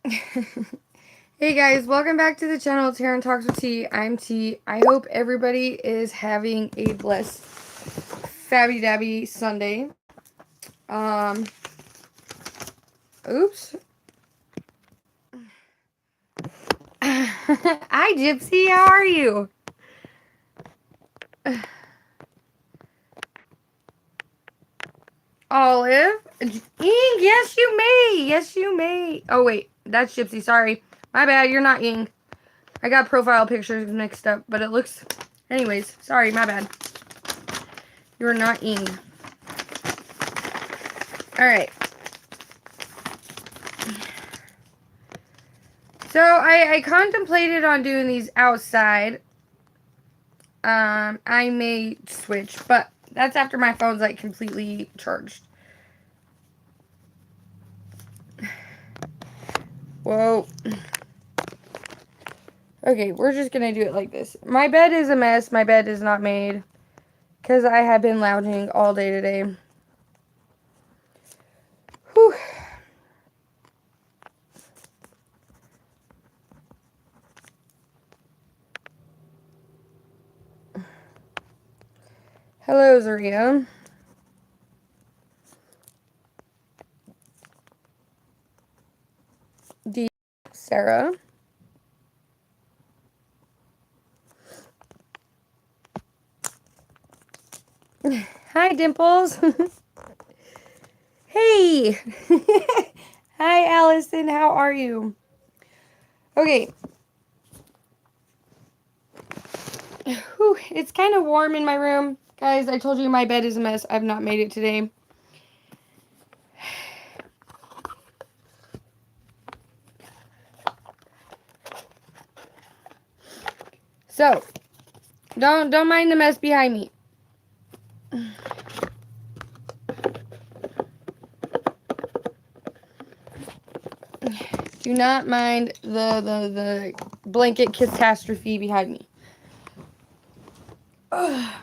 Hey guys, welcome back to the channel, Tarot Talks with T. I'm T. I hope everybody is having a blessed Fabby Dabby Sunday. Oops. Hi Gypsy, how are you? Olive? Ink, yes you may. Yes you may. Oh wait, that's Gypsy, sorry. My bad, you're not Ying. I got profile pictures mixed up, but it looks... Anyways, sorry, my bad. You're not Ying. Alright. So, I contemplated on doing these outside. I may switch, but that's after my phone's, like, completely charged. Whoa. Okay, we're just gonna do it like this. My bed is a mess. My bed is not made. Because I have been lounging all day today. Whew. Hello, Zaria. D. Sarah. Hi, Dimples. Hey. Hi, Allison. How are you? Okay. Whew. It's kind of warm in my room. Guys, I told you my bed is a mess. I've not made it today. So, don't mind the mess behind me. Do not mind the blanket catastrophe behind me. Ugh.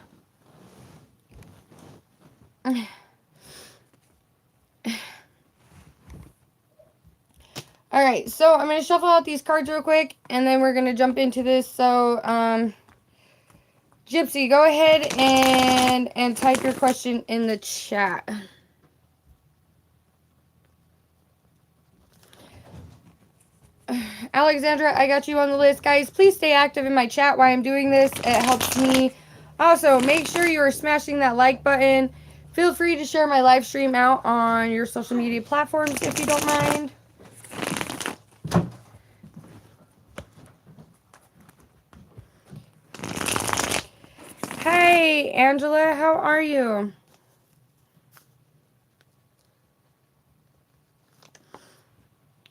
Alright, so I'm going to shuffle out these cards real quick, and then we're going to jump into this. So, Gypsy, go ahead and type your question in the chat. Alexandra, I got you on the list. Guys, please stay active in my chat while I'm doing this. It helps me. Also, make sure you are smashing that like button. Feel free to share my live stream out on your social media platforms if you don't mind. Hey, Angela, how are you?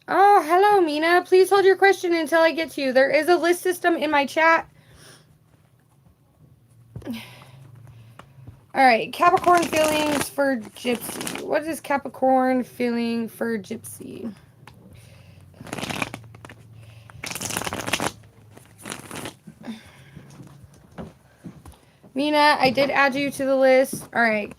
Oh, hello, Mina. Please hold your question until I get to you. There is a list system in my chat. All right, Capricorn feelings for Gypsy. What is Capricorn feeling for Gypsy? Mina, I did add you to the list. All right.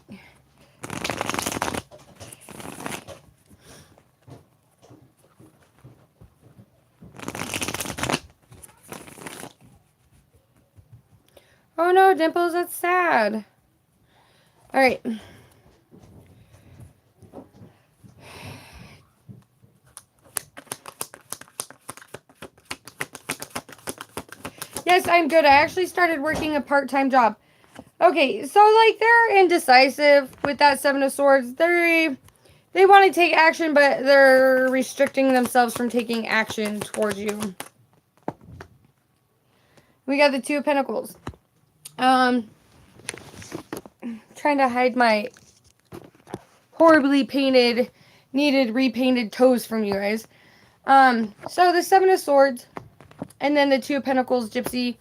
Oh no, Dimples, that's sad. All right. Yes, I'm good. I actually started working a part-time job. Okay, so like they're indecisive with that Seven of Swords. They want to take action, but they're restricting themselves from taking action towards you. We got the Two of Pentacles. Trying to hide my horribly painted, needed repainted toes from you guys. So the Seven of Swords, and then the Two of Pentacles, Gypsy,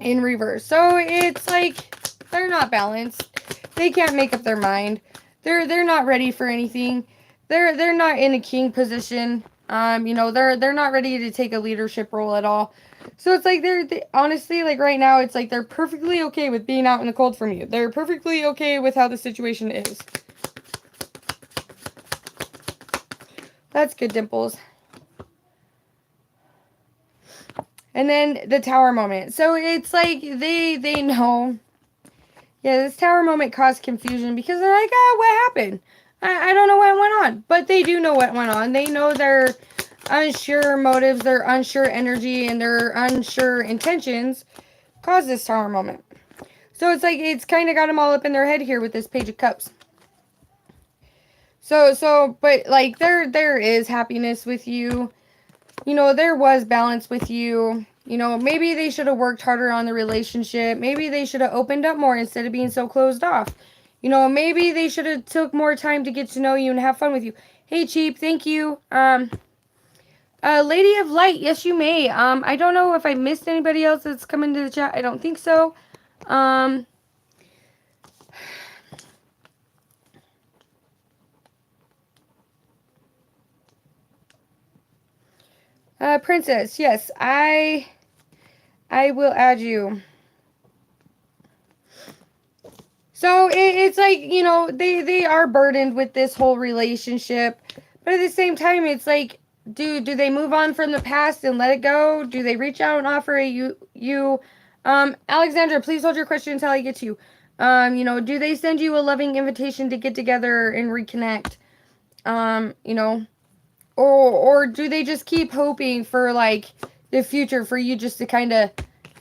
in reverse. So it's like they're not balanced. They can't make up their mind. They're not ready for anything. They're not in a king position. You know, they're not ready to take a leadership role at all. So it's like they honestly, like right now, it's like they're perfectly okay with being out in the cold from you. They're perfectly okay with how the situation is. That's good, Dimples. And then the Tower moment. So it's like they know. Yeah, this Tower moment caused confusion because they're like, ah, what happened? I don't know what went on. But they do know what went on. They know their unsure motives, their unsure energy, and their unsure intentions caused this Tower moment. So it's like, it's kind of got them all up in their head here with this Page of Cups. But like, there is happiness with you. You know, there was balance with you. You know, maybe they should have worked harder on the relationship. Maybe they should have opened up more instead of being so closed off. You know, maybe they should have took more time to get to know you and have fun with you. Hey, Cheap, thank you. Lady of Light, yes, you may. I don't know if I missed anybody else that's come into the chat. I don't think so. Princess, yes, I will add you. So it's like, you know, they are burdened with this whole relationship, but at the same time, it's like, do they move on from the past and let it go? Do they reach out and offer you Alexandra, please hold your question until I get to you. You know, do they send you a loving invitation to get together and reconnect? You know, or do they just keep hoping for like the future for you just to kind of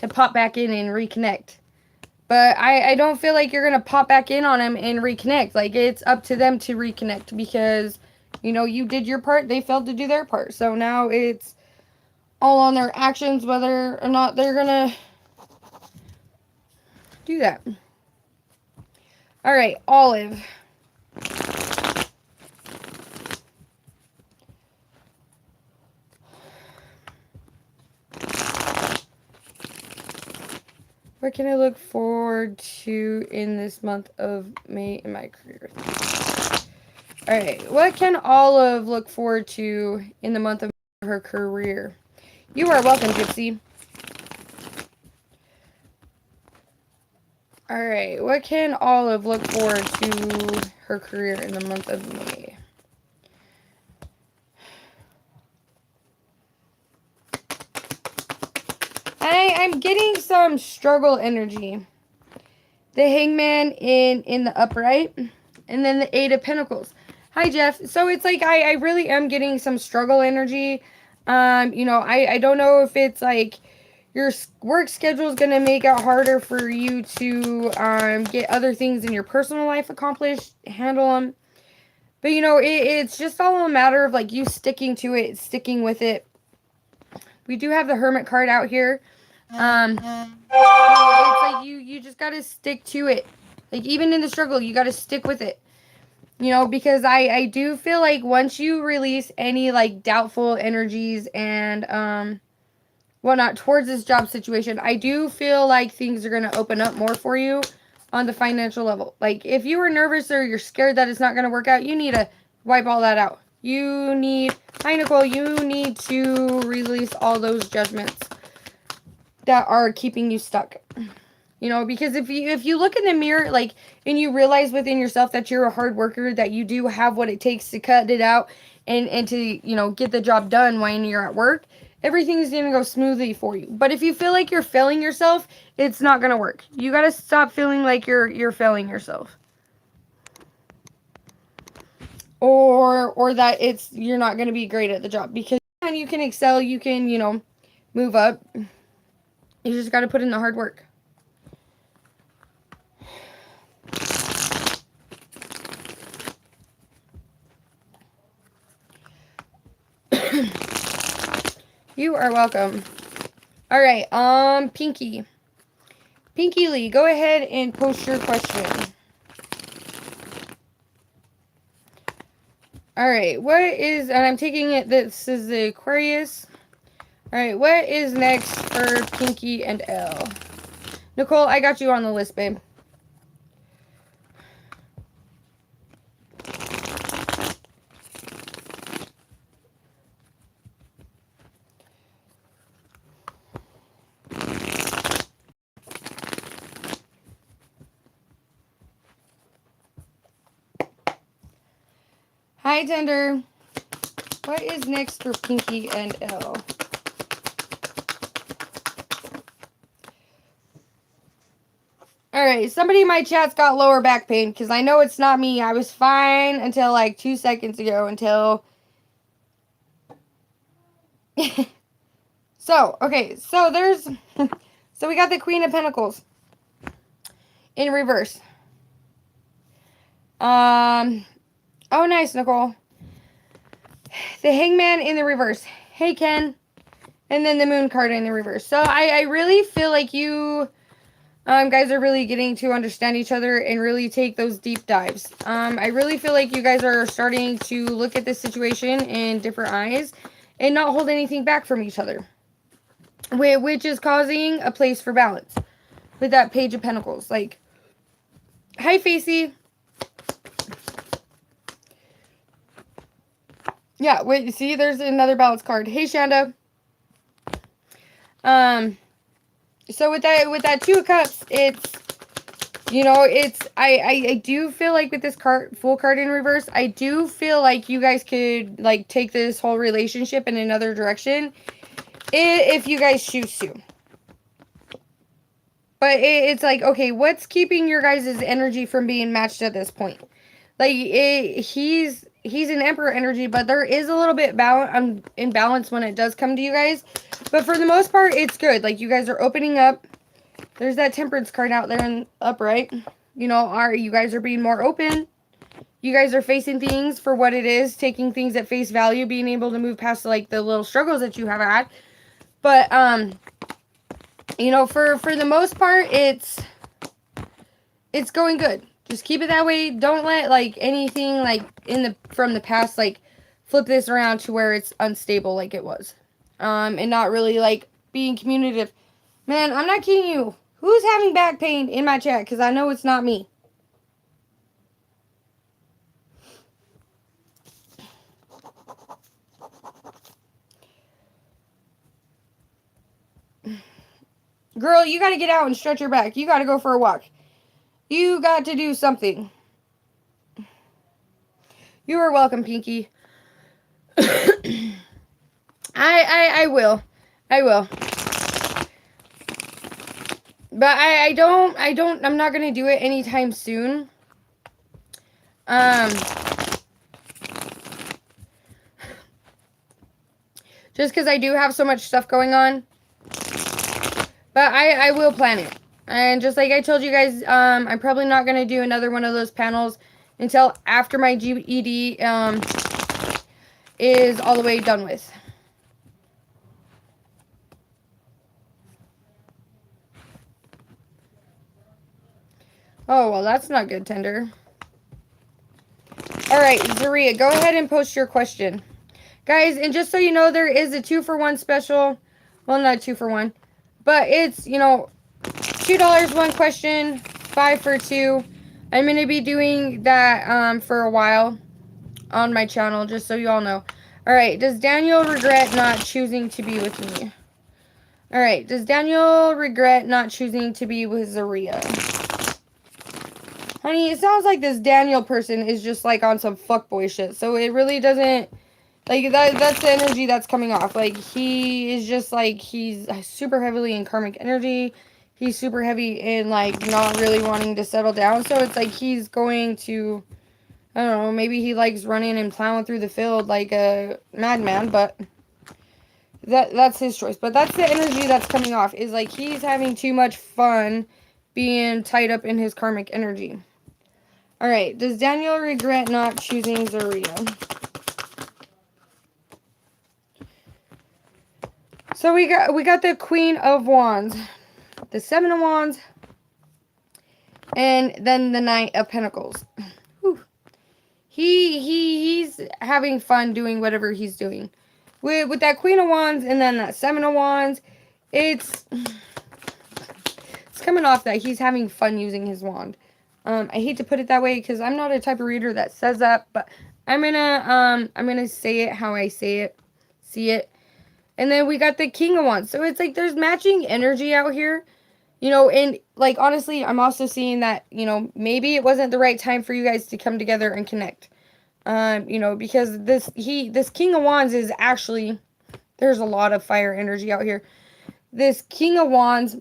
to pop back in and reconnect? But I don't feel like you're going to pop back in on them and reconnect. Like, it's up to them to reconnect because, you know, you did your part. They failed to do their part. So now it's all on their actions whether or not they're going to do that. All right, Olive. What can I look forward to in this month of May in my career? Alright, what can Olive look forward to in the month of her career? You are welcome, Gypsy. Alright, what can Olive look forward to her career in the month of May? I'm getting some struggle energy. The Hangman in the upright, and then the Eight of Pentacles. Hi, Jeff. So it's like I really am getting some struggle energy. You know, I don't know if it's like your work schedule is going to make it harder for you to get other things in your personal life accomplished, handle them. But, you know, it's just all a matter of like you sticking to it, sticking with it. We do have the Hermit card out here. It's like you just gotta stick to it. Like, even in the struggle, you gotta stick with it. You know, because I do feel like once you release any like doubtful energies and whatnot towards this job situation, I do feel like things are gonna open up more for you on the financial level. Like, if you were nervous or you're scared that it's not gonna work out, you need to wipe all that out. You need, hi Nicole, you need to release all those judgments that are keeping you stuck. You know, because if you look in the mirror, like, and you realize within yourself that you're a hard worker, that you do have what it takes to cut it out and to, you know, get the job done when you're at work, everything's going to go smoothly for you. But if you feel like you're failing yourself, it's not going to work. You got to stop feeling like you're failing yourself. Or that you're not going to be great at the job, because you can excel, you can, you know, move up. You just got to put in the hard work. You are welcome. All right, Pinky Lee, go ahead and post your question. All right, what is, and I'm taking it, this is the Aquarius. All right, what is next for Pinky and Elle? Nicole, I got you on the list, babe. Hi, Tender. What is next for Pinky and Elle? Alright, somebody in my chat's got lower back pain, because I know it's not me. I was fine until like 2 seconds ago, until... So, okay, so there's... So we got the Queen of Pentacles in reverse. Oh, nice, Nicole. The Hangman in the reverse. Hey, Ken. And then the Moon card in the reverse. So I really feel like you... guys are really getting to understand each other and really take those deep dives. I really feel like you guys are starting to look at this situation in different eyes and not hold anything back from each other, which is causing a place for balance with that Page of Pentacles. Like, hi, Facey. Yeah, wait, see, there's another balance card. Hey, Shanda. So with that Two of Cups, it's, you know, it's, I do feel like with this card, full card in reverse, I do feel like you guys could, like, take this whole relationship in another direction if you guys choose to. But it's like, okay, what's keeping your guys' energy from being matched at this point? Like, he's an Emperor energy, but there is a little bit imbalance when it does come to you guys. But for the most part, it's good. Like, you guys are opening up. There's that Temperance card out there in upright. You know, you guys are being more open. You guys are facing things for what it is, taking things at face value, being able to move past, like, the little struggles that you have had. But, you know, for the most part, it's going good. Just keep it that way. Don't let, like, anything, like, from the past, like, flip this around to where it's unstable like it was. And not really, like, being communicative. Man, I'm not kidding you. Who's having back pain in my chat? Because I know it's not me. Girl, you got to get out and stretch your back. You got to go for a walk. You got to do something. You are welcome, Pinky. I will. I will. But I'm not going to do it anytime soon. Just because I do have so much stuff going on. But I will plan it. And just like I told you guys, I'm probably not going to do another one of those panels until after my GED is all the way done with. Oh, well, that's not good, Tender. Alright, Zaria, go ahead and post your question. Guys, and just so you know, there is a 2-for-1 special. Well, not 2-for-1. But it's, you know, $2 one question, 5 for 2. I'm going to be doing that for a while on my channel, just so you all know. Alright, does Daniel regret not choosing to be with me? Alright, does Daniel regret not choosing to be with Zaria? Honey, it sounds like this Daniel person is just, like, on some fuckboy shit. So it really doesn't... Like, that's the energy that's coming off. Like, he is just, like, he's super heavily in karmic energy. He's super heavy in, like, not really wanting to settle down. So it's like he's going to... I don't know, maybe he likes running and plowing through the field like a madman, but... That's his choice. But that's the energy that's coming off. Is, like, he's having too much fun being tied up in his karmic energy. Alright, does Daniel regret not choosing Zaria? So we got the Queen of Wands, the 7 of Wands, and then the Knight of Pentacles. Whew. He's having fun doing whatever he's doing. With that Queen of Wands and then that 7 of Wands, it's coming off that he's having fun using his wand. I hate to put it that way because I'm not a type of reader that says that, but I'm gonna say it how I say it, see it. And then we got the King of Wands. So it's like there's matching energy out here. You know, and like honestly, I'm also seeing that, you know, maybe it wasn't the right time for you guys to come together and connect. You know, because this King of Wands is actually, there's a lot of fire energy out here. This King of Wands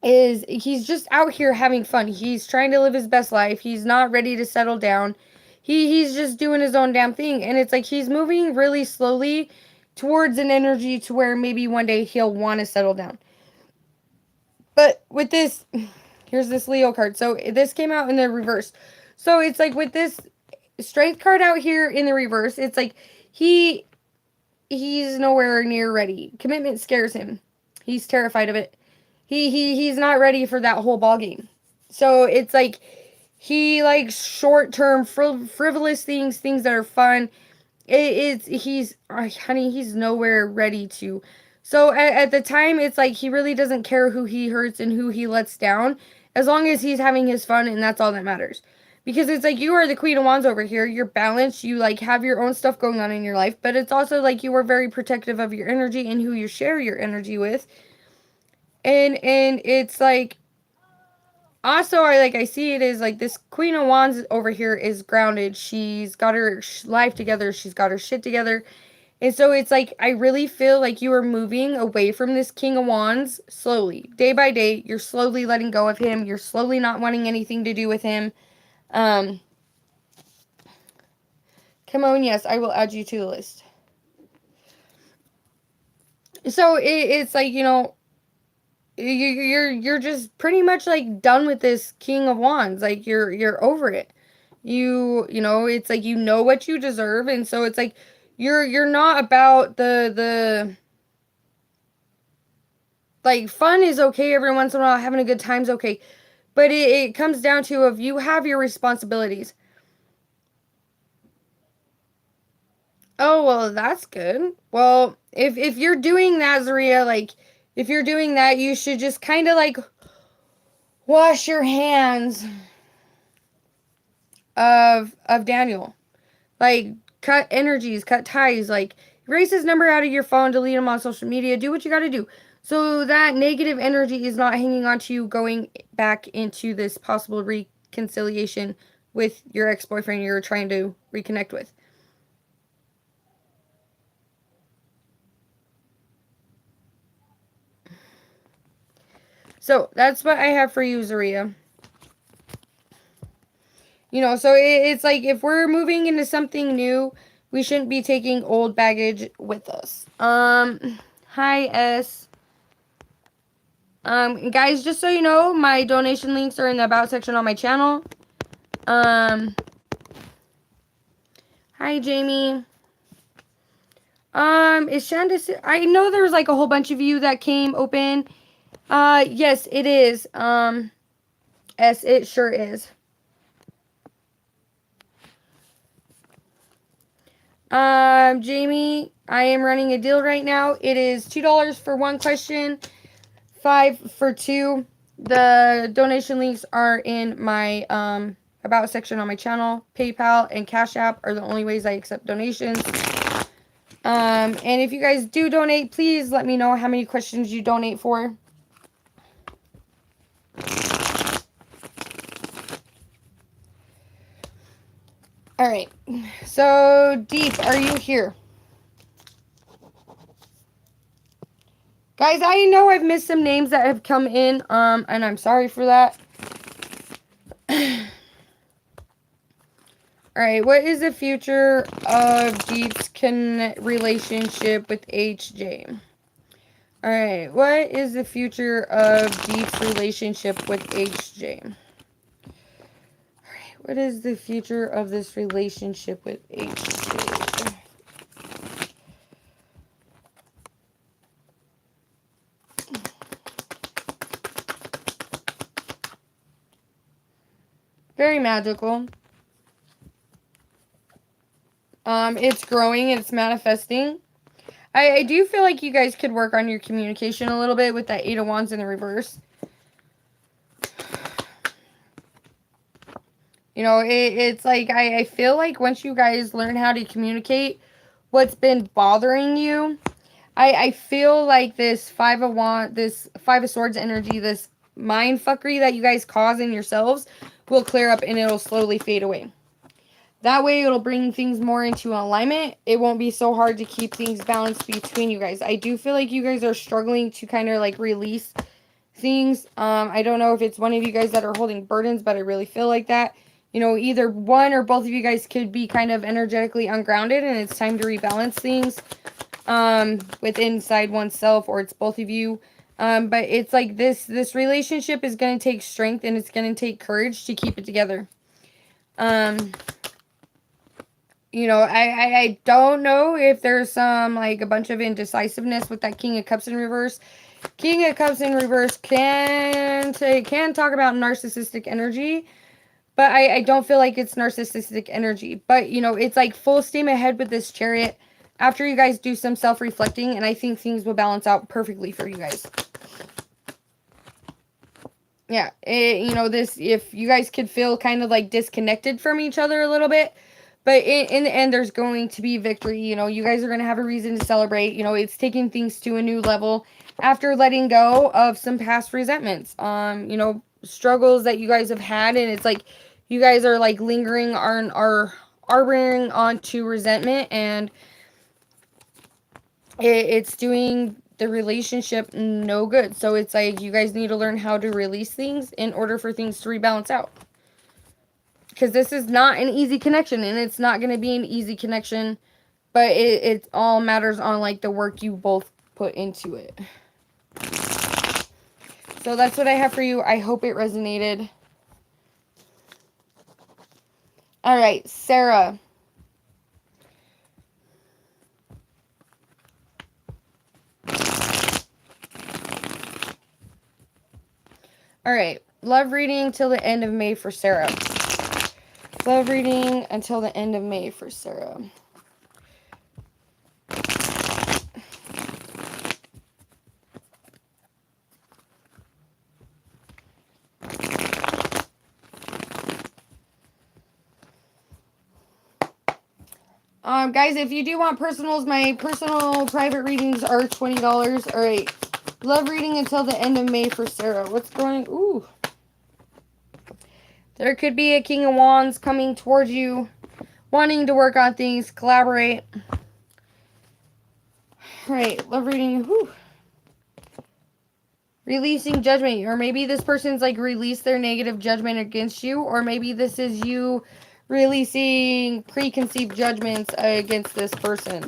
is he's just out here having fun. He's trying to live his best life. He's not ready to settle down. He's just doing his own damn thing. And it's like he's moving really slowly towards an energy to where maybe one day he'll want to settle down. But with this, here's this Leo card. So this came out in the reverse. So it's like with this strength card out here in the reverse, it's like he's nowhere near ready. Commitment scares him. He's terrified of it. He's not ready for that whole ball game. So it's like he likes short-term frivolous things that are fun. Honey, he's nowhere ready to. So at the time, it's like he really doesn't care who he hurts and who he lets down, as long as he's having his fun, and that's all that matters. Because it's like you are the Queen of Wands over here. You're balanced. You like have your own stuff going on in your life, but it's also like you are very protective of your energy and who you share your energy with. And it's like also I see it as like this Queen of Wands over here is grounded. She's got her life together. She's got her shit together. And so it's like I really feel like you are moving away from this King of Wands slowly. Day by day, you're slowly letting go of him. You're slowly not wanting anything to do with him. Come on, yes, I will add you to the list. So it's like, you know, you're just pretty much like done with this King of Wands. Like you're over it. You know, it's like you know what you deserve, and so it's like you're not about the like fun is okay every once in a while, having a good time's okay. But it comes down to if you have your responsibilities. Oh, well, that's good. Well, if you're doing that, Zaria, like if you're doing that, you should just kind of like wash your hands of Daniel. Like cut energies, cut ties, like erase his number out of your phone, delete him on social media, do what you got to do. So that negative energy is not hanging on to you going back into this possible reconciliation with your ex-boyfriend you're trying to reconnect with. So that's what I have for you, Zaria. You know, so it's like if we're moving into something new, we shouldn't be taking old baggage with us. Hi S. Guys, just so you know, my donation links are in the about section on my channel. Hi Jamie. Is Shandace? I know there was like a whole bunch of you that came open. Yes, it is. S, it sure is. Jamie, I am running a deal right now. It is $2 for one question, $5 for two. The donation links are in my about section on my channel. PayPal and Cash App are the only ways I accept donations. And if you guys do donate, please let me know how many questions you donate for. All right. So, Deep, are you here? Guys, I know I've missed some names that have come in, and I'm sorry for that. Alright, what is the future of Deep's relationship with HJ? Alright, what is the future of Deep's relationship with HJ? Alright, what is the future of this relationship with HJ? Very magical. It's growing, it's manifesting. I do feel like you guys could work on your communication a little bit with that 8 of Wands in the reverse. You know, it's like, I feel like once you guys learn how to communicate what's been bothering you, I feel like this 5 of Wands, this 5 of Swords energy, this mind fuckery that you guys cause in yourselves will clear up and it'll slowly fade away. That way, it'll bring things more into alignment. It won't be so hard to keep things balanced between you guys. I do feel like you guys are struggling to kind of like release things. I don't know if it's one of you guys that are holding burdens, but I really feel like that. You know, either one or both of you guys could be kind of energetically ungrounded, and it's time to rebalance things with inside oneself, or it's both of you. But it's like this relationship is going to take strength, and it's going to take courage to keep it together. You know, I don't know if there's some, like, a bunch of indecisiveness with that King of Cups in reverse. King of Cups in reverse can talk about narcissistic energy, but I don't feel like it's narcissistic energy. But, you know, it's like full steam ahead with this Chariot after you guys do some self-reflecting, and I think things will balance out perfectly for you guys. Yeah, you know, this, if you guys could feel kind of like disconnected from each other a little bit, but in the end, there's going to be victory. You know, you guys are going to have a reason to celebrate. You know, it's taking things to a new level after letting go of some past resentments. You know, struggles that you guys have had, and it's like you guys are like lingering on, are harboring onto resentment, and it's doing the relationship no good. So it's like you guys need to learn how to release things in order for things to rebalance out. Because this is not an easy connection, and it's not going to be an easy connection, but it all matters on, like, the work you both put into it. So that's what I have for you. I hope it resonated. All right, Sarah. All right, love reading till the end of May for Sarah. Love reading until the end of May for Sarah. Guys, if you do want personals, my personal private readings are $20. All right, love reading until the end of May for Sarah. What's going? Ooh. There could be a King of Wands coming towards you, wanting to work on things, collaborate. All right, love reading. Whew. Releasing judgment, or maybe this person's like released their negative judgment against you, or maybe this is you releasing preconceived judgments against this person.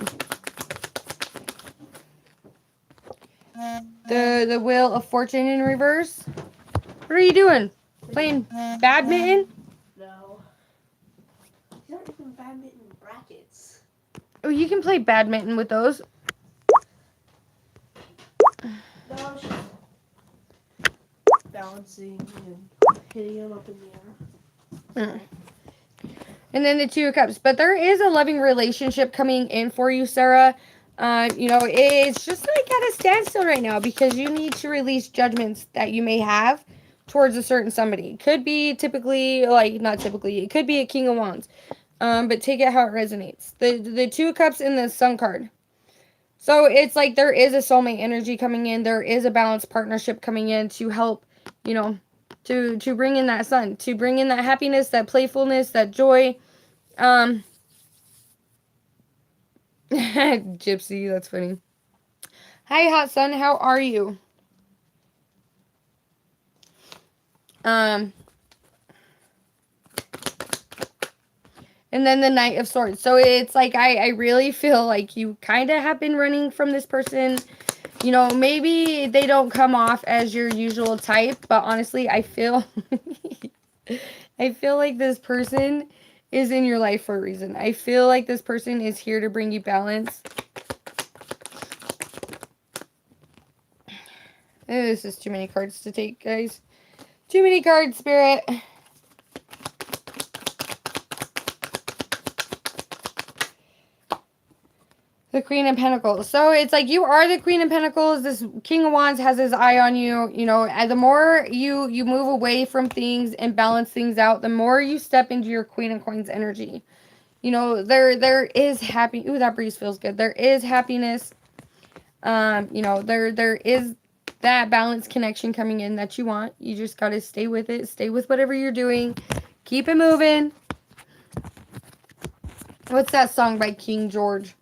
The Wheel of Fortune in reverse. What are you doing? Playing badminton? No. These aren't even badminton brackets. Oh, you can play badminton with those. No, she's balancing and hitting them up in the air. And then the Two of Cups. But there is a loving relationship coming in for you, Sarah. You know, it's just like at a standstill right now because you need to release judgments that you may have towards a certain somebody. Could be typically, like, not typically, it could be a King of Wands. But take it how it resonates. The Two of Cups and the Sun card. So it's like there is a soulmate energy coming in. There is a balanced partnership coming in to help, you know, to bring in that sun, to bring in that happiness, that playfulness, that joy. Gypsy, that's funny. Hi, hot sun, how are you? And then the Knight of Swords. So it's like I really feel like you kind of have been running from this person. You know, maybe they don't come off as your usual type, but honestly, I feel I feel like this person is in your life for a reason. I feel like this person is here to bring you balance. This is too many cards to take, guys. Too many cards, Spirit. The Queen of Pentacles. So it's like you are the Queen of Pentacles. This King of Wands has his eye on you. You know, and the more you move away from things and balance things out, the more you step into your Queen of Coins energy. You know, there is happy. Ooh, that breeze feels good. There is happiness. You know, there is that balanced connection coming in that you want. You just got to stay with it. Stay with whatever you're doing. Keep it moving. What's that song by King George?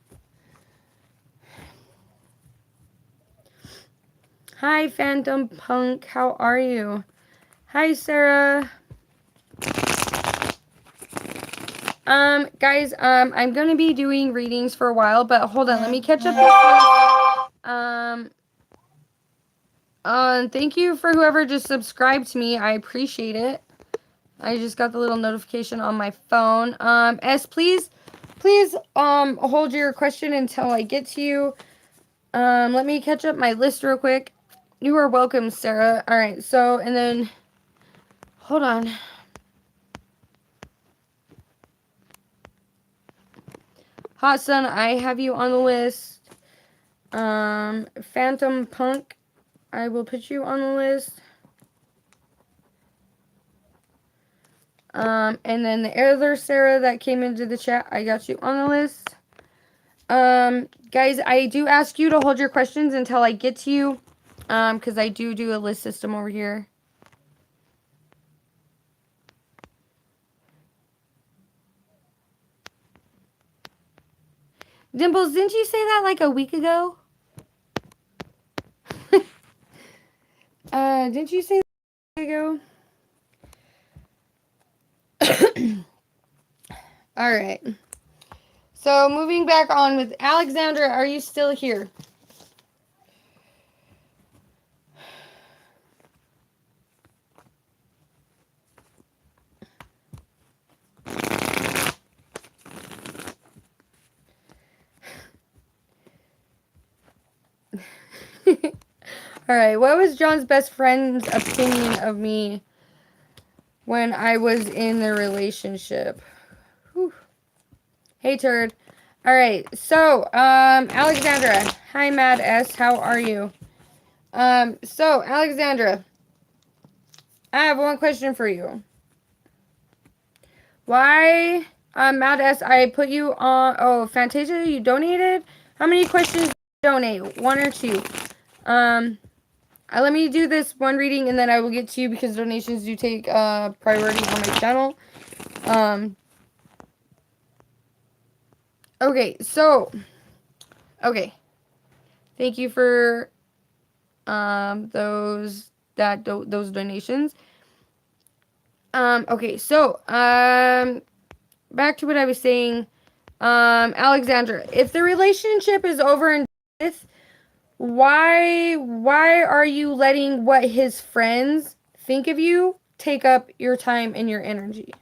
Hi, Phantom Punk. How are you? Hi, Sarah. Guys, I'm gonna be doing readings for a while, but hold on, let me catch up this. Thank you for whoever just subscribed to me. I appreciate it. I just got the little notification on my phone. Please, hold your question until I get to you. Let me catch up my list real quick. You are welcome, Sarah. All right, so, and then, hold on. Hot Sun, I have you on the list. Phantom Punk, I will put you on the list. And then the other Sarah that came into the chat, I got you on the list. Guys, I do ask you to hold your questions until I get to you. Because I do a list system over here. Dimples, didn't you say that like a week ago? Didn't you say that a week ago? All right. So moving back on with Alexandra, are you still here? All right. What was John's best friend's opinion of me when I was in the relationship? Whew. Hey, turd. All right. So, Alexandra. Hi, Mad S. How are you? So, Alexandra, I have one question for you. Why, Mad S, I put you on, oh, Fantasia, you donated? How many questions did you donate? One or two? Let me do this one reading and then I will get to you because donations do take, priority on my channel. Okay, so, okay. Thank you for, those donations. Okay, so, back to what I was saying. Alexandra, if the relationship is over and with, why are you letting what his friends think of you take up your time and your energy?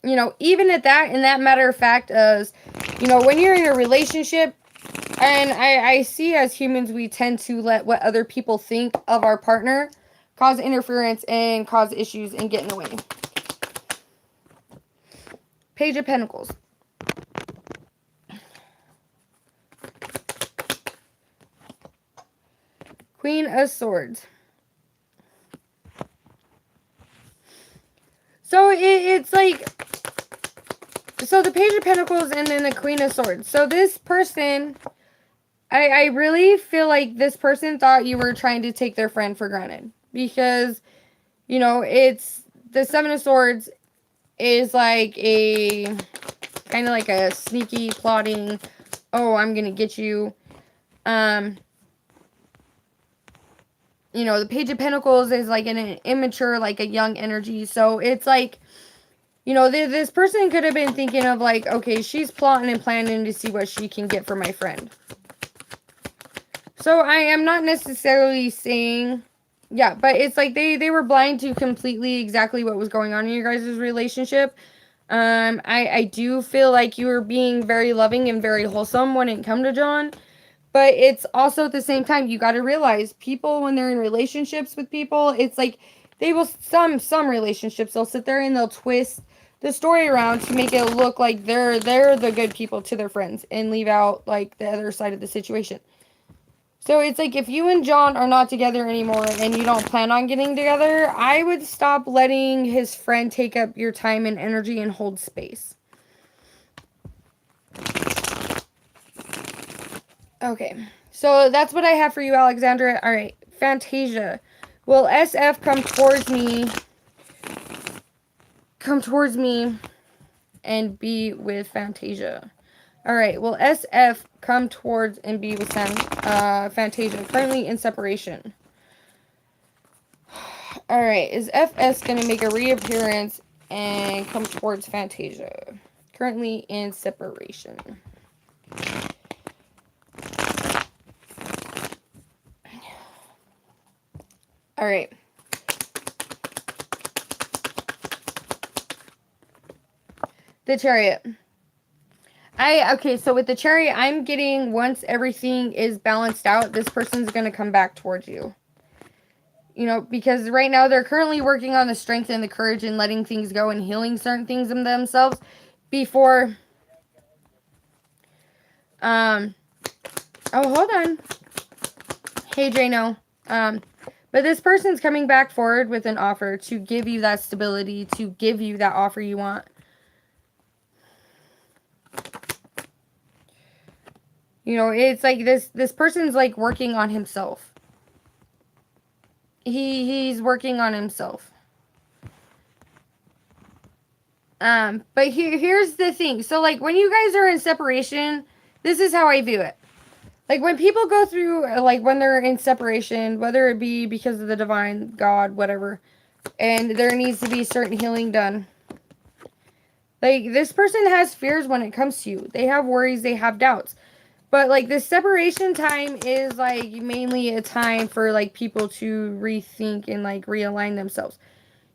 You know, even at that, in that matter of fact, as you know, when you're in a relationship, and I see as humans, we tend to let what other people think of our partner cause interference and cause issues and get in the way. Page of Pentacles. Queen of Swords. So it's like, so the Page of Pentacles and then the Queen of Swords. So this person, I really feel like this person thought you were trying to take their friend for granted. Because, you know, it's, the Seven of Swords is like a, kind of like a sneaky, plotting, oh, I'm going to get you. You know, the Page of Pentacles is like an immature, like a young energy. So it's like, you know, this person could have been thinking of like, okay, she's plotting and planning to see what she can get for my friend. So I am not necessarily saying, yeah, but it's like they were blind to completely exactly what was going on in your guys' relationship. I do feel like you were being very loving and very wholesome when it come to John. But it's also at the same time, you got to realize people, when they're in relationships with people, it's like they will, some relationships, they'll sit there and they'll twist the story around to make it look like they're the good people to their friends and leave out like the other side of the situation. So it's like if you and John are not together anymore and you don't plan on getting together, I would stop letting his friend take up your time and energy and hold space. Okay, so that's what I have for you, Alexandra. All right, Fantasia. Will SF come towards me? Come towards me and be with Fantasia. All right. Will SF come towards and be with Fantasia? Currently in separation. All right. Is FS going to make a reappearance and come towards Fantasia? Currently in separation. All right. The Chariot. Okay, so with the Chariot, I'm getting once everything is balanced out, this person's going to come back towards you. You know, because right now they're currently working on the strength and the courage and letting things go and healing certain things in themselves before. Oh, hold on. Hey, Drano. But this person's coming back forward with an offer to give you that stability, to give you that offer you want. You know, it's like this person's like working on himself. He's working on himself. But here's the thing. So like when you guys are in separation, this is how I view it. Like when people go through, like when they're in separation, whether it be because of the divine, God, whatever, and there needs to be certain healing done. Like this person has fears when it comes to you. They have worries, they have doubts. But like the separation time is like mainly a time for like people to rethink and like realign themselves.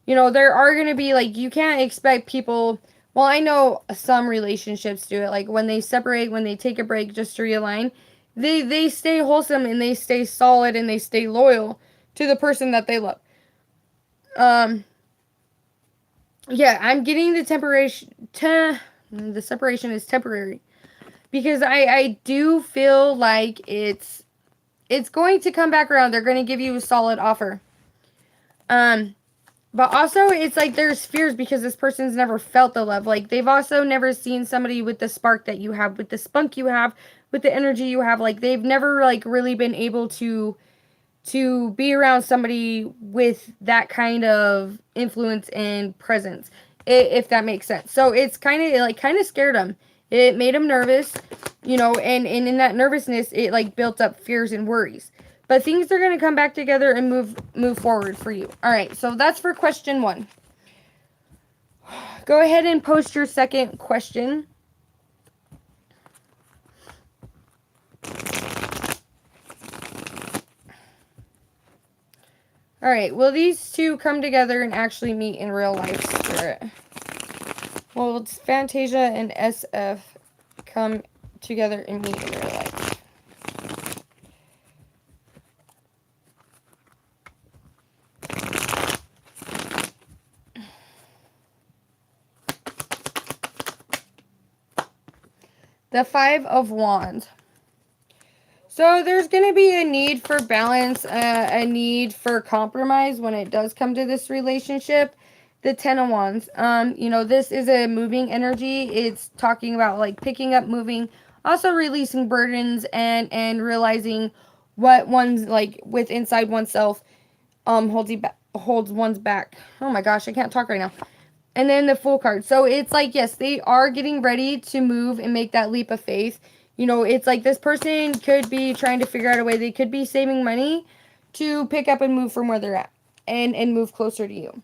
You know, there are going to be like, you can't expect people, well, I know some relationships do it. Like when they separate, when they take a break just to realign, they stay wholesome and they stay solid and they stay loyal to the person that they love. Yeah, I'm getting the the separation is temporary. Because I do feel like it's going to come back around. They're going to give you a solid offer. But also it's like there's fears because this person's never felt the love. Like they've also never seen somebody with the spark that you have, with the spunk you have, with the energy you have. Like they've never like really been able to be around somebody with that kind of influence and presence, if that makes sense. So it's kind of scared them. It made them nervous, you know, and in that nervousness, it like built up fears and worries. But things are going to come back together and move forward for you. All right, so that's for question 1. Go ahead and post your second question. All right, will these two come together and actually meet in real life, Spirit? Well, it's Fantasia and SF come together and meet in real life. The 5 of Wands. So there's going to be a need for balance, a need for compromise when it does come to this relationship. The 10 of Wands. You know, this is a moving energy. It's talking about like picking up, moving, also releasing burdens and realizing what one's like with inside oneself holds one's back. Oh my gosh, I can't talk right now. And then the Fool card. So it's like, yes, they are getting ready to move and make that leap of faith. You know, it's like this person could be trying to figure out a way. They could be saving money to pick up and move from where they're at and move closer to you.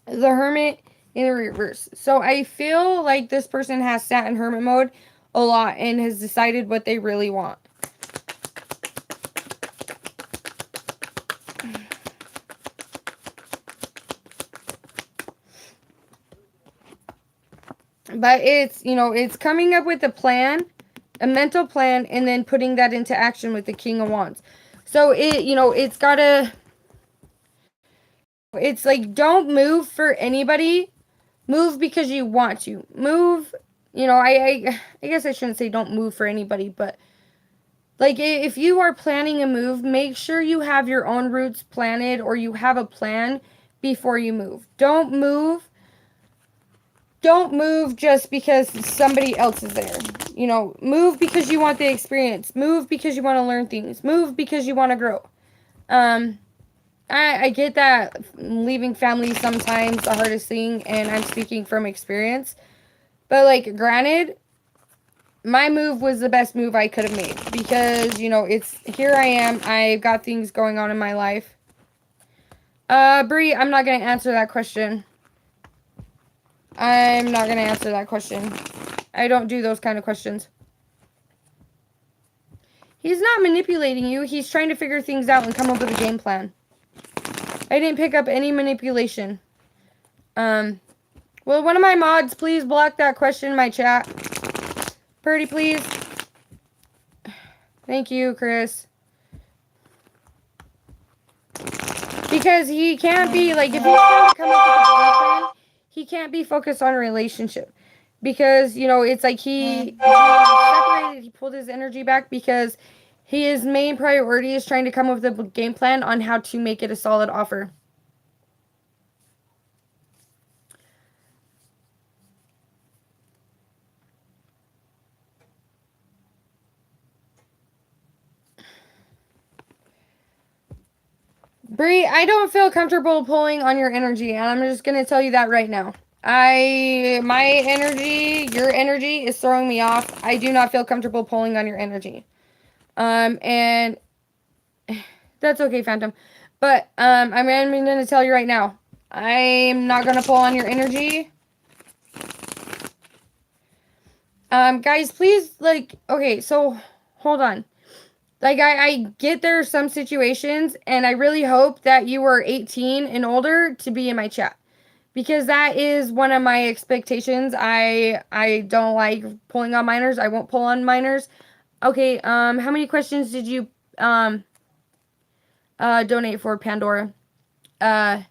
The Hermit in the reverse. So I feel like this person has sat in hermit mode a lot and has decided what they really want. But it's, you know, it's coming up with a plan, a mental plan, and then putting that into action with the King of Wands. So it, you know, it's like, don't move for anybody. Move because you want to. Move, you know, I guess I shouldn't say don't move for anybody, but like if you are planning a move, make sure you have your own routes planted or you have a plan before you move. Don't move just because somebody else is there. You know, move because you want the experience. Move because you want to learn things. Move because you want to grow. I get that leaving family sometimes the hardest thing, and I'm speaking from experience. But like, granted, my move was the best move I could have made because, you know, it's here I am. I've got things going on in my life. Bree, I'm not going to answer that question. I'm not going to answer that question. I don't do those kind of questions. He's not manipulating you. He's trying to figure things out and come up with a game plan. I didn't pick up any manipulation. Will one of my mods please block that question in my chat? Purdy, please. Thank you, Chris. Because he can't be, like, if he's trying to come up with a game plan, he can't be focused on a relationship. Because, you know, it's like he separated, he pulled his energy back because his main priority is trying to come up with a game plan on how to make it a solid offer. Bree, I don't feel comfortable pulling on your energy, and I'm just going to tell you that right now. My energy, your energy is throwing me off. I do not feel comfortable pulling on your energy. And that's okay, Phantom. But, I'm going to tell you right now. I'm not going to pull on your energy. Guys, please, like, okay, so, hold on. Like, I get there are some situations, and I really hope that you are 18 and older to be in my chat. Because that is one of my expectations. I don't like pulling on minors. I won't pull on minors. Okay, how many questions did you, donate for, Pandora? I'm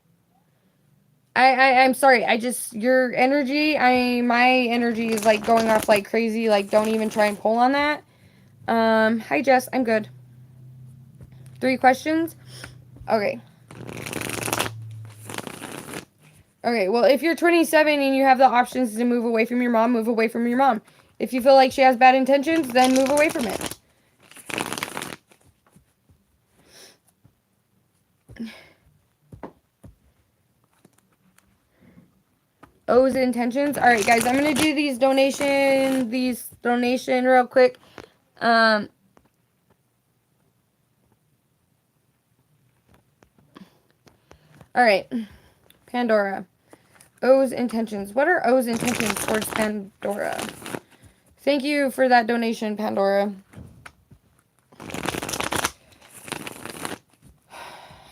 sorry. Your energy, my energy is, like, going off like crazy. Like, don't even try and pull on that. Hi, Jess. I'm good. 3 questions? Okay. Okay, well, if you're 27 and you have the options to move away from your mom, move away from your mom. If you feel like she has bad intentions, then move away from it. O's intentions. All right, guys, I'm going to do these donation real quick. All right, Pandora. O's intentions. What are O's intentions towards Pandora? Thank you for that donation, Pandora.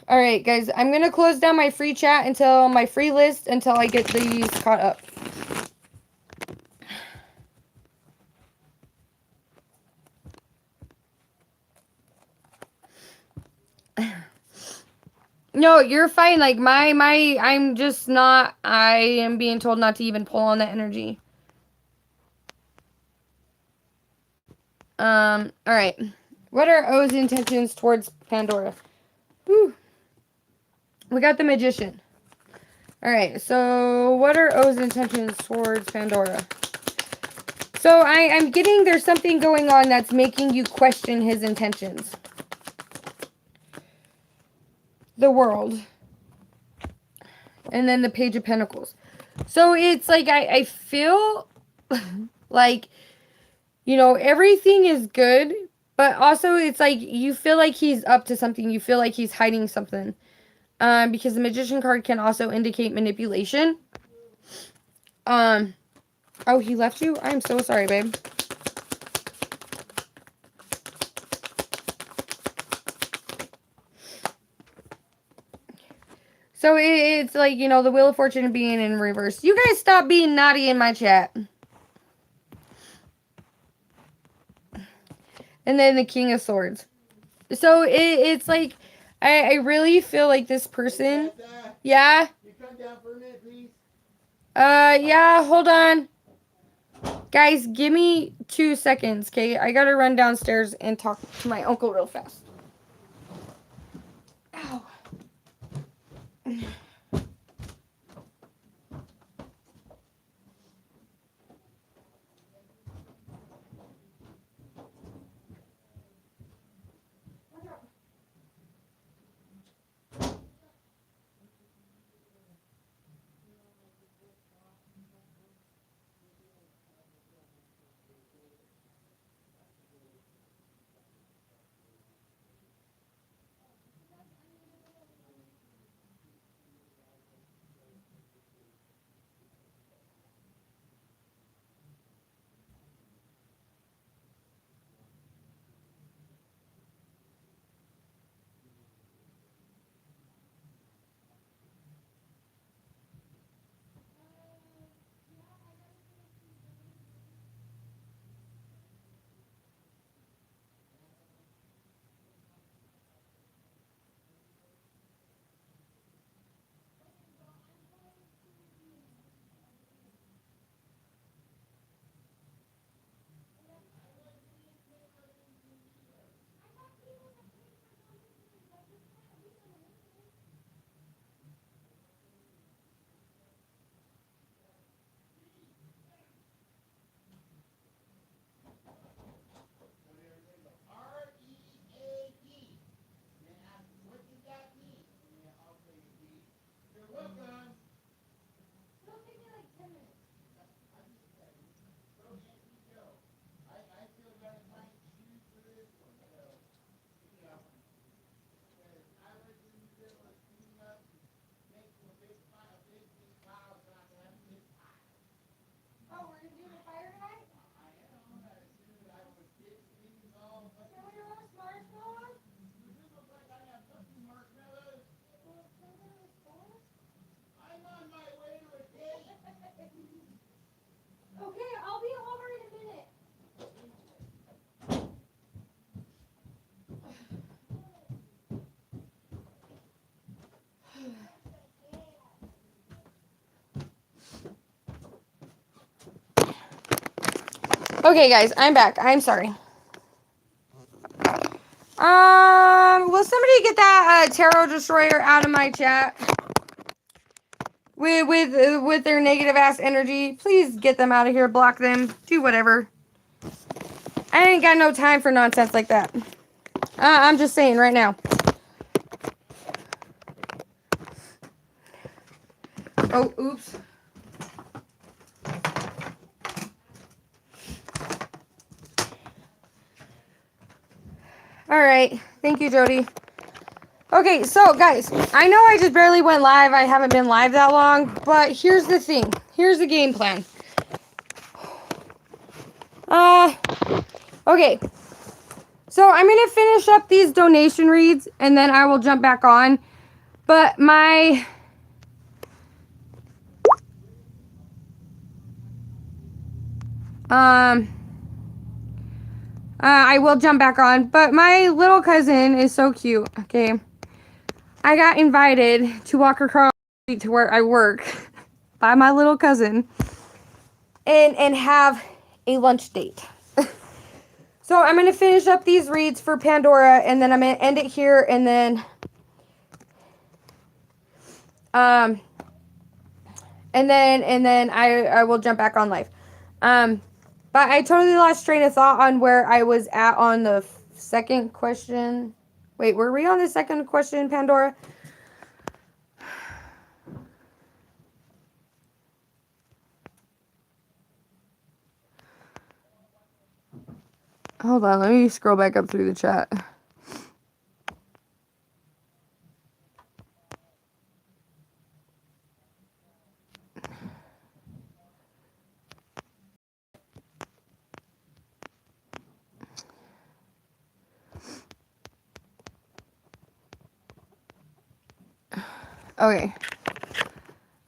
All right, guys, I'm going to close down my free chat until my free list until I get these caught up. No, you're fine. Like, I'm just not, I am being told not to even pull on that energy. All right. What are O's intentions towards Pandora? Whew. We got the Magician. All right, so what are O's intentions towards Pandora? So I'm getting there's something going on that's making you question his intentions. The World. And then the Page of Pentacles. So it's like I feel like, you know, everything is good, but also it's like you feel like he's up to something. You feel like he's hiding something. Because the Magician card can also indicate manipulation. Oh, he left you? I'm so sorry, babe. So it's like, you know, the Wheel of Fortune being in reverse. You guys stop being naughty in my chat. And then the King of Swords. So it's like, I really feel like this person. Yeah? You come down for a minute, please? Yeah, hold on. Guys, give me 2 seconds, okay? I gotta run downstairs and talk to my uncle real fast. Ow. Okay, guys, I'm back. I'm sorry. Will somebody get that tarot destroyer out of my chat? With their negative ass energy, please get them out of here. Block them. Do whatever. I ain't got no time for nonsense like that. I'm just saying right now. Oh, oops. All right. Thank you, Jody. Okay, so guys, I know I just barely went live. I haven't been live that long, but here's the thing. Here's the game plan. Okay. So I'm going to finish up these donation reads and then I will jump back on. But I will jump back on, but my little cousin is so cute. Okay. I got invited to walk across the street to where I work by my little cousin and have a lunch date. So I'm going to finish up these reads for Pandora and then I'm going to end it here and then I will jump back on live. But I totally lost train of thought on where I was at on the second question. Wait, were we on the second question, Pandora? Hold on, let me scroll back up through the chat. Okay.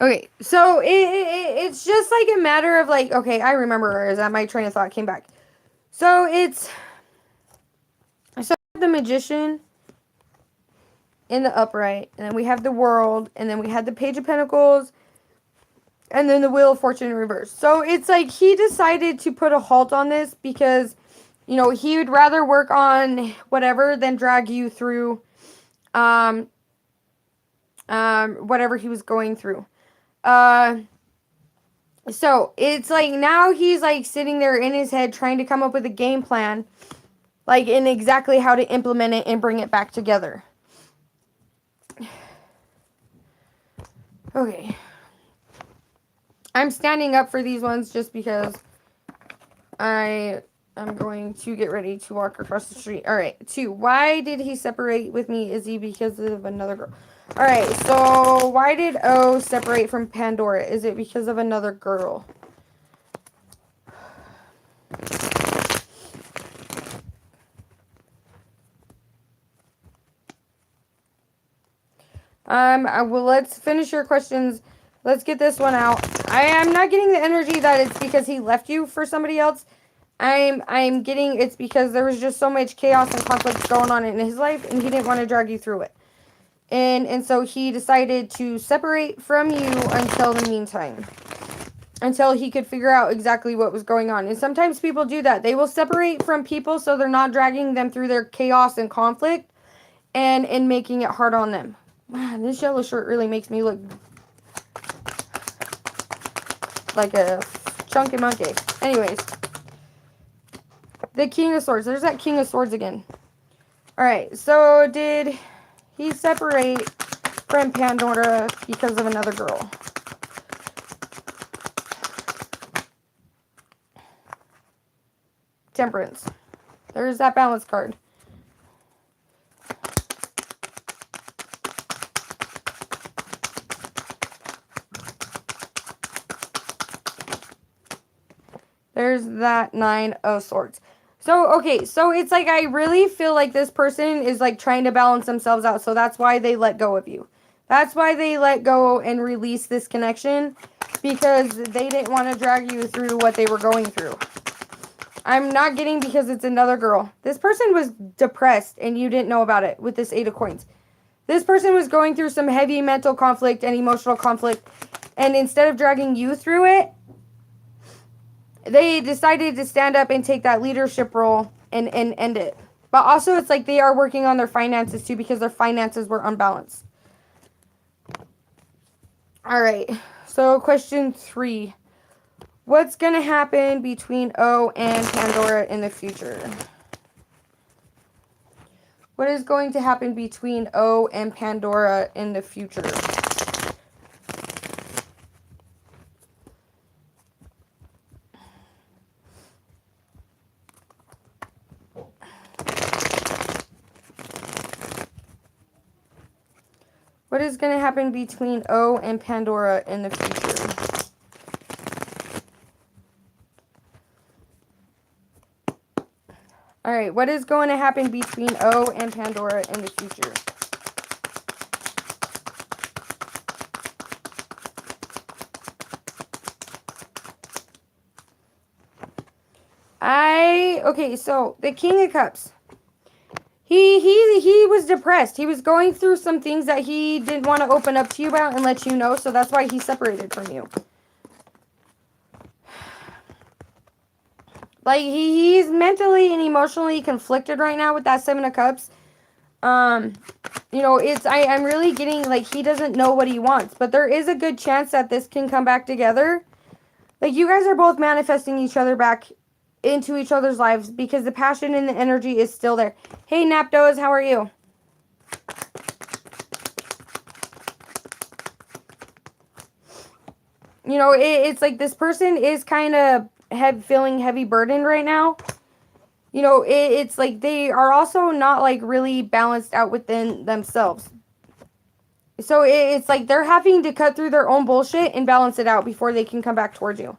Okay, so it's just like a matter of like, okay, I remember is that my train of thought came back. So the Magician in the upright, and then we have the World, and then we had the Page of Pentacles, and then the Wheel of Fortune in reverse. So it's like he decided to put a halt on this because, you know, he would rather work on whatever than drag you through whatever he was going through. So it's like now he's like sitting there in his head trying to come up with a game plan, like in exactly how to implement it and bring it back together. Okay. I'm standing up for these ones just because I'm going to get ready to walk across the street. All right. 2. Why did he separate with me? Is he because of another girl? All right. So why did O separate from Pandora? Is it because of another girl? Well, let's finish your questions. Let's get this one out. I am not getting the energy that it's because he left you for somebody else. I'm getting it's because there was just so much chaos and conflict going on in his life and he didn't want to drag you through it. And so he decided to separate from you until the meantime. Until he could figure out exactly what was going on. And sometimes people do that. They will separate from people so they're not dragging them through their chaos and conflict and making it hard on them. Man, this yellow shirt really makes me look like a chunky monkey. Anyways. The King of Swords. There's that King of Swords again. Alright, so did he separate from Pandora because of another girl? Temperance. There's that balance card. There's that 9 of Swords. So, okay, so it's like I really feel like this person is like trying to balance themselves out. So that's why they let go of you. That's why they let go and release this connection. Because they didn't want to drag you through what they were going through. I'm not getting because it's another girl. This person was depressed and you didn't know about it with this 8 of Coins. This person was going through some heavy mental conflict and emotional conflict. And instead of dragging you through it, they decided to stand up and take that leadership role and end it. But also, it's like they are working on their finances too because their finances were unbalanced. All right. So, question 3. What's going to happen between O and Pandora in the future? What is going to happen between O and Pandora in the future? What is going to happen between O and Pandora in the future? All right, what is going to happen between O and Pandora in the future? Okay, so the King of Cups. He was depressed. He was going through some things that he didn't want to open up to you about and let you know, so that's why he separated from you. Like he's mentally and emotionally conflicted right now with that 7 of Cups. You know, I'm really getting like he doesn't know what he wants, but there is a good chance that this can come back together. Like you guys are both manifesting each other back into each other's lives because the passion and the energy is still there. Hey, Napdos, how are you? You know, it's like this person is kind of feeling heavy burden right now. You know, it's like they are also not like really balanced out within themselves. So it's like they're having to cut through their own bullshit and balance it out before they can come back towards you.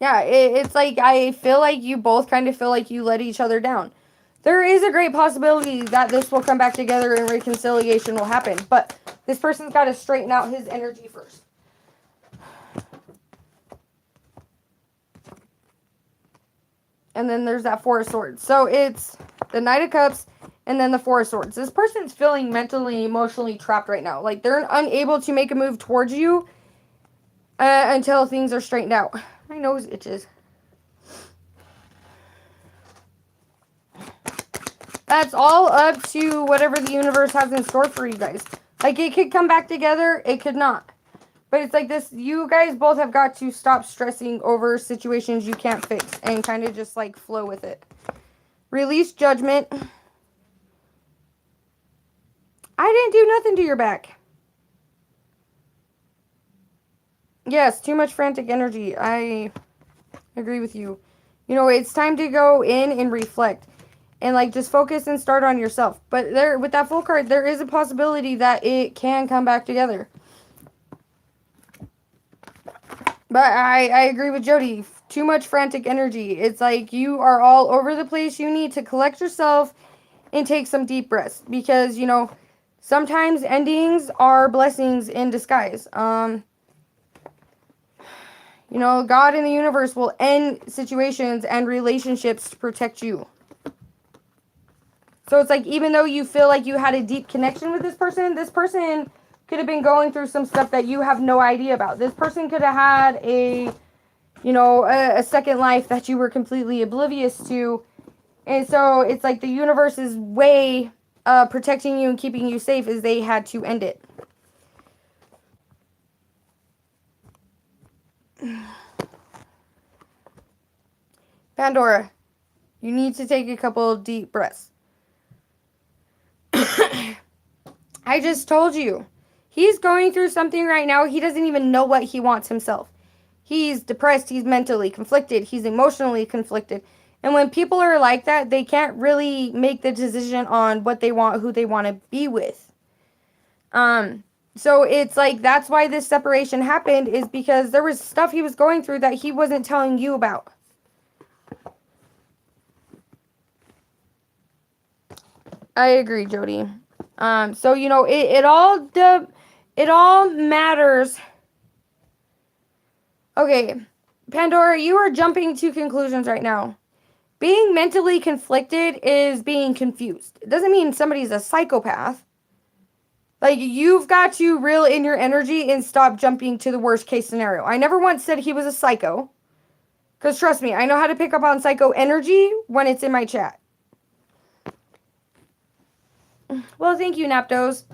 Yeah, it's like I feel like you both kind of feel like you let each other down. There is a great possibility that this will come back together and reconciliation will happen. But this person's got to straighten out his energy first. And then there's that 4 of Swords. So it's the Knight of Cups and then the 4 of Swords. This person's feeling mentally, emotionally trapped right now. Like they're unable to make a move towards you until things are straightened out. My nose itches. That's all up to whatever the universe has in store for you guys. Like, it could come back together. It could not. But it's like this. You guys both have got to stop stressing over situations you can't fix. And kind of just, like, flow with it. Release judgment. I didn't do nothing to your back. Yes, too much frantic energy. I agree with you. You know, it's time to go in and reflect. And, like, just focus and start on yourself. But there, with that full card, there is a possibility that it can come back together. But I agree with Jody. Too much frantic energy. It's like you are all over the place. You need to collect yourself and take some deep breaths. Because, you know, sometimes endings are blessings in disguise. You know, God in the universe will end situations and relationships to protect you. So it's like, even though you feel like you had a deep connection with this person could have been going through some stuff that you have no idea about. This person could have had a second life that you were completely oblivious to. And so it's like the universe's way of protecting you and keeping you safe is they had to end it. Pandora, you need to take a couple of deep breaths. I just told you. He's going through something right now. He doesn't even know what he wants himself. He's depressed. He's mentally conflicted. He's emotionally conflicted. And when people are like that, they can't really make the decision on what they want, who they want to be with. So it's like, that's why this separation happened, is because there was stuff he was going through that he wasn't telling you about. I agree, Jody. So, you know, it all matters. Okay, Pandora, you are jumping to conclusions right now. Being mentally conflicted is being confused. It doesn't mean somebody's a psychopath. Like, you've got to reel in your energy and stop jumping to the worst case scenario. I never once said he was a psycho. Because trust me, I know how to pick up on psycho energy when it's in my chat. Well, thank you, Naptos.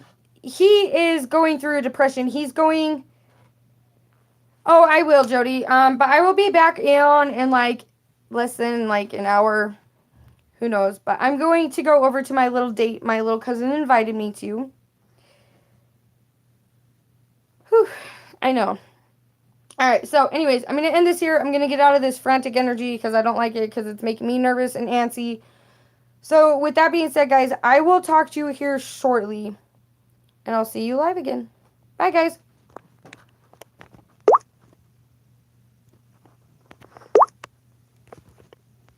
He is going through a depression. He's going... Oh, I will, Jody. But I will be back on in, like, less than, like, an hour. Who knows? But I'm going to go over to my little date my little cousin invited me to. Whew. I know. Alright, so anyways, I'm going to end this here. I'm going to get out of this frantic energy because I don't like it because it's making me nervous and antsy. So with that being said, guys, I will talk to you here shortly. And I'll see you live again. Bye, guys.